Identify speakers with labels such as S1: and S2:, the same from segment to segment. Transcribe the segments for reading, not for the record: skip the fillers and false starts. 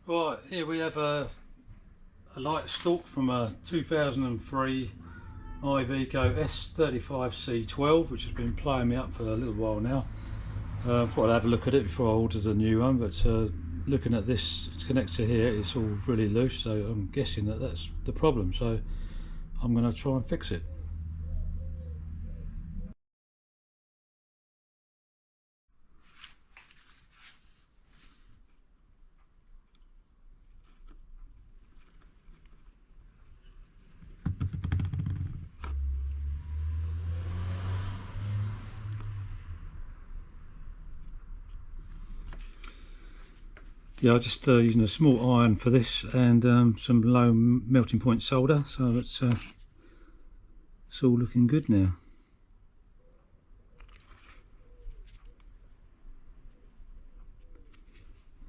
S1: Right, here we have a light stalk from a 2003 Iveco S35C12, which has been playing me up for a little while now. Thought I'd have a look at it before I ordered a new one, but looking at this connector here, it's all really loose, so I'm guessing that that's the problem, so I'm going to try and fix it. Yeah, I'm just using a small iron for this and some low melting point solder, so it's all looking good now.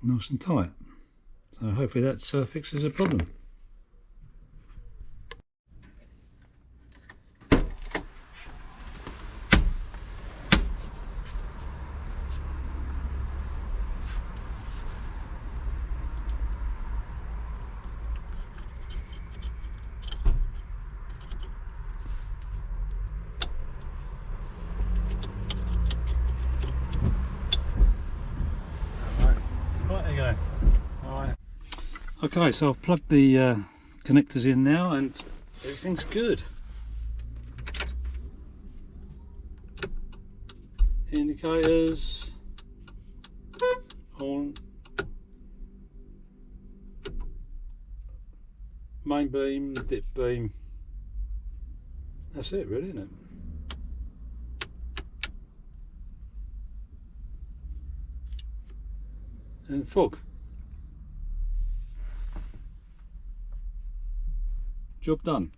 S1: Nice and tight, so hopefully that fixes the problem. Right, there you go. Alright. Okay, so I've plugged the connectors in now and everything's good. Indicators on, main beam, dip beam. That's it really, isn't it? And fog. Job done.